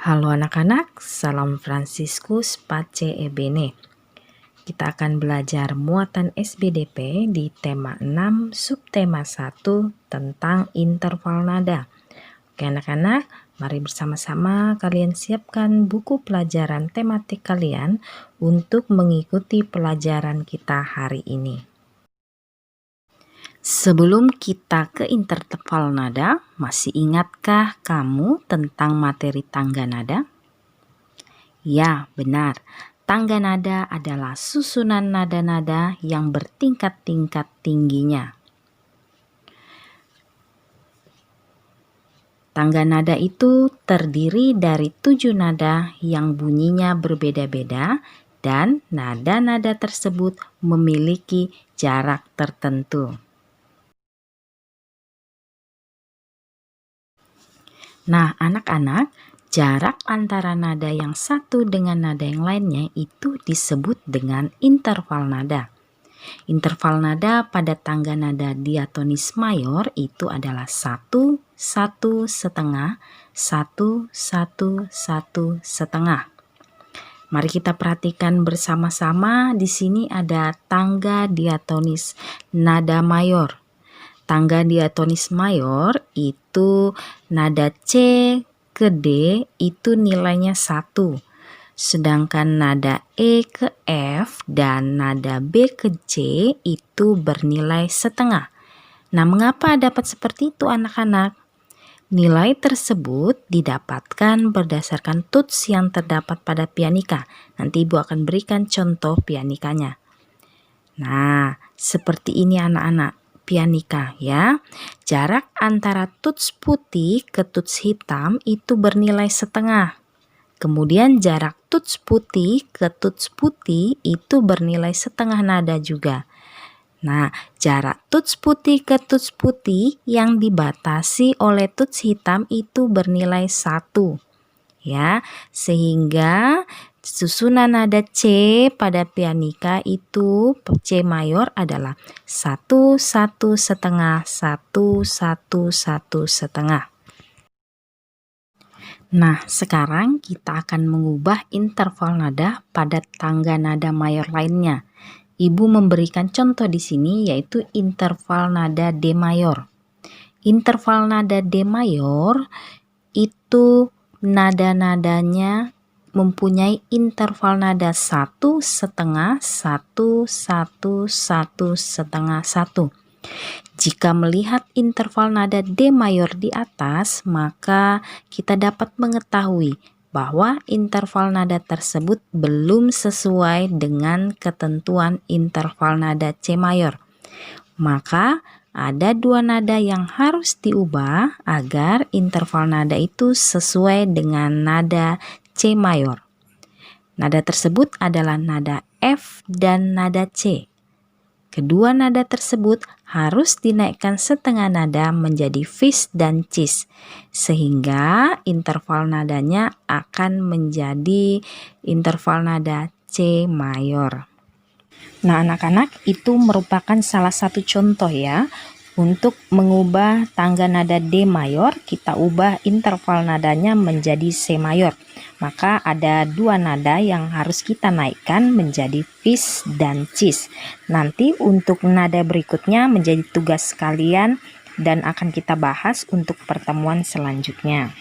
Halo anak-anak, salam Fransiskus Pace e Bene. Kita akan belajar muatan SBDP di tema 6 subtema 1 tentang interval nada. Oke anak-anak, mari bersama-sama kalian siapkan buku pelajaran tematik kalian untuk mengikuti pelajaran kita hari ini. Sebelum kita ke interval nada, masih ingatkah kamu tentang materi tangga nada? Ya, benar. Tangga nada adalah susunan nada-nada yang bertingkat-tingkat tingginya. Tangga nada itu terdiri dari 7 nada yang bunyinya berbeda-beda dan nada-nada tersebut memiliki jarak tertentu. Nah, anak-anak, jarak antara nada yang satu dengan nada yang lainnya itu disebut dengan interval nada. Interval nada pada tangga nada diatonis mayor itu adalah 1, 1 setengah, 1, 1, 1 setengah. Mari kita perhatikan bersama-sama. Di sini ada tangga diatonis nada mayor. Tangga diatonis mayor itu nada C ke D itu nilainya 1. Sedangkan nada E ke F dan nada B ke C itu bernilai setengah. Nah, mengapa dapat seperti itu anak-anak? Nilai tersebut didapatkan berdasarkan tuts yang terdapat pada pianika. Nanti Ibu akan berikan contoh pianikanya. Nah, seperti ini anak-anak. Pianika ya. Jarak antara tuts putih ke tuts hitam itu bernilai setengah. Kemudian jarak tuts putih ke tuts putih itu bernilai setengah nada juga. Nah, jarak tuts putih ke tuts putih yang dibatasi oleh tuts hitam itu bernilai 1. Ya, sehingga susunan nada C pada pianika itu C mayor adalah 1, 1 setengah, 1, 1, 1 setengah. Nah, sekarang kita akan mengubah interval nada pada tangga nada mayor lainnya. Ibu memberikan contoh di sini yaitu interval nada D mayor. Interval nada D mayor itu nada-nadanya mempunyai interval nada 1 setengah, 1, 1, 1 setengah, 1. Jika melihat interval nada D mayor di atas, maka kita dapat mengetahui bahwa interval nada tersebut belum sesuai dengan ketentuan interval nada C mayor. Maka ada 2 nada yang harus diubah agar interval nada itu sesuai dengan nada C mayor. Nada tersebut adalah nada F dan nada C. Kedua nada tersebut harus dinaikkan setengah nada menjadi fis dan cis, sehingga interval nadanya akan menjadi interval nada C mayor. Nah anak-anak, itu merupakan salah satu contoh ya. Untuk mengubah tangga nada D mayor, kita ubah interval nadanya menjadi C mayor. Maka ada 2 nada yang harus kita naikkan menjadi fis dan cis. Nanti untuk nada berikutnya menjadi tugas kalian dan akan kita bahas untuk pertemuan selanjutnya.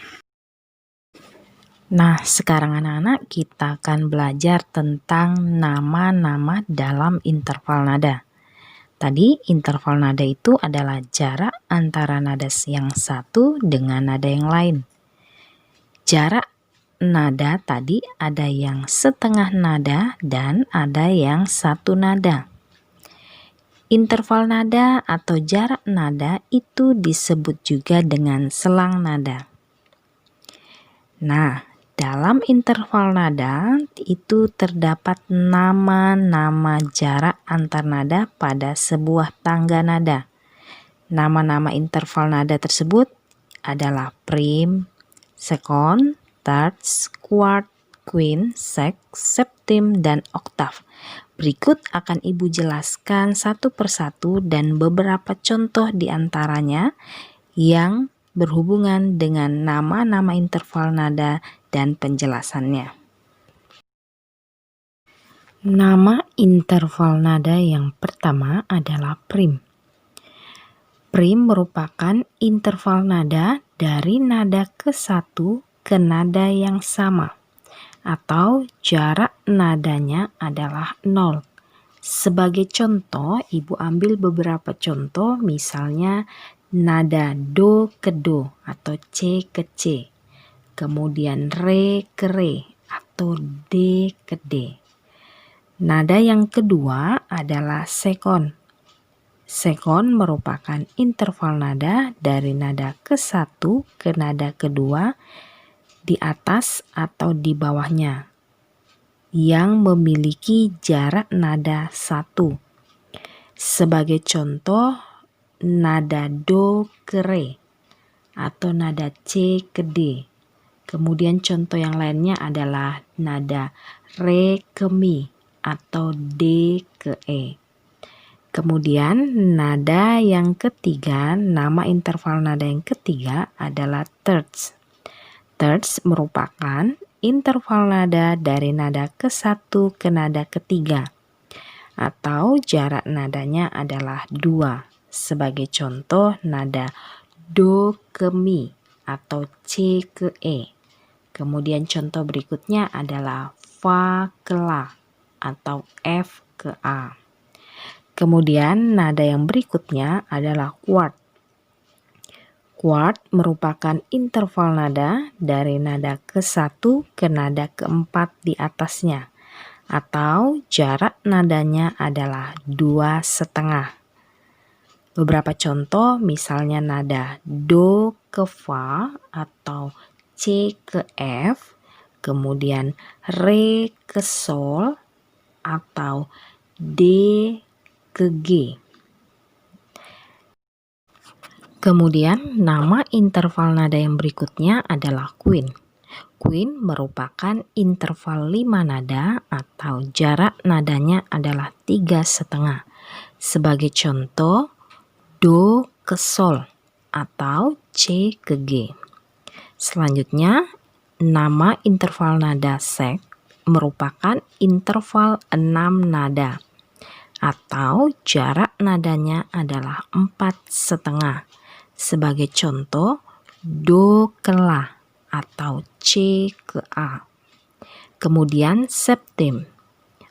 Nah, sekarang anak-anak kita akan belajar tentang nama-nama dalam interval nada. Tadi interval nada itu adalah jarak antara nada yang satu dengan nada yang lain. Jarak nada tadi ada yang setengah nada dan ada yang 1 nada. Interval nada atau jarak nada itu disebut juga dengan selang nada. Nah, dalam interval nada itu terdapat nama-nama jarak antar nada pada sebuah tangga nada. Nama-nama interval nada tersebut adalah prim, second, third, quart, quint, sexth, septim, dan oktav. Berikut akan Ibu jelaskan satu persatu dan beberapa contoh diantaranya yang berhubungan dengan nama-nama interval nada dan penjelasannya. Nama interval nada yang pertama adalah prim. Prim merupakan interval nada dari nada ke-1 ke nada yang sama, atau jarak nadanya adalah 0. Sebagai contoh, Ibu ambil beberapa contoh, misalnya nada do ke do atau c ke c, kemudian re ke re atau d ke d. Nada yang kedua adalah sekon. Sekon merupakan interval nada dari nada ke-1 ke nada kedua di atas atau di bawahnya yang memiliki jarak nada 1. Sebagai contoh, nada do ke re atau nada c ke d. Kemudian contoh yang lainnya adalah nada re ke mi atau d ke e. Kemudian nada yang ketiga, nama interval nada yang ketiga adalah terts. Terts merupakan interval nada dari nada ke-1 ke nada ketiga, atau jarak nadanya adalah 2. Sebagai contoh, nada do ke mi atau c ke e. Kemudian contoh berikutnya adalah fa ke la atau f ke a. Kemudian nada yang berikutnya adalah quart. Quart merupakan interval nada dari nada ke-1 ke nada ke-4 di atasnya, atau jarak nadanya adalah 2,5. Beberapa contoh misalnya nada do ke fa atau c ke f, kemudian re ke sol atau d ke g. Kemudian nama interval nada yang berikutnya adalah quint. Quint merupakan interval 5 nada atau jarak nadanya adalah 3,5. Sebagai contoh, do ke sol atau c ke g. Selanjutnya, nama interval nada sek merupakan interval 6 nada atau jarak nadanya adalah 4,5. Sebagai contoh, do ke la atau c ke a. Kemudian septim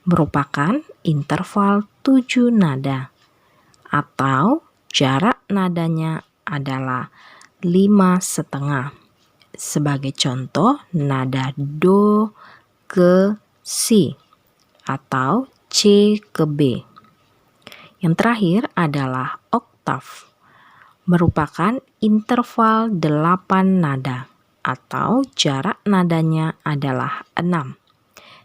merupakan interval 7 nada atau jarak nadanya adalah 5,5. Sebagai contoh, nada do ke si atau c ke b. Yang terakhir adalah oktav, merupakan interval 8 nada atau jarak nadanya adalah 6.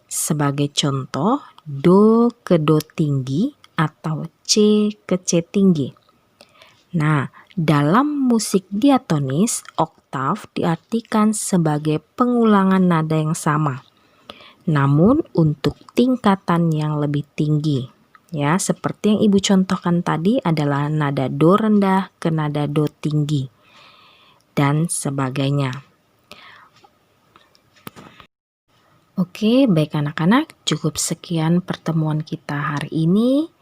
Sebagai contoh, do ke do tinggi atau c ke c tinggi. Nah, dalam musik diatonis, oktav diartikan sebagai pengulangan nada yang sama, namun untuk tingkatan yang lebih tinggi. Ya, seperti yang Ibu contohkan tadi adalah nada do rendah ke nada do tinggi dan sebagainya. Oke, baik anak-anak, cukup sekian pertemuan kita hari ini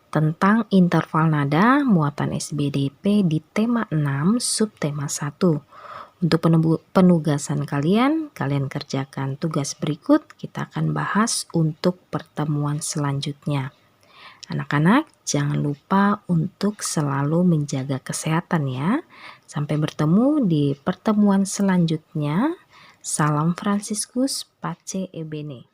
tentang interval nada muatan SBDP di tema 6 subtema 1. Untuk penugasan kalian kerjakan tugas berikut, kita akan bahas untuk pertemuan selanjutnya. Anak-anak, jangan lupa untuk selalu menjaga kesehatan ya. Sampai bertemu di pertemuan selanjutnya. Salam Fransiskus Pace Ebene.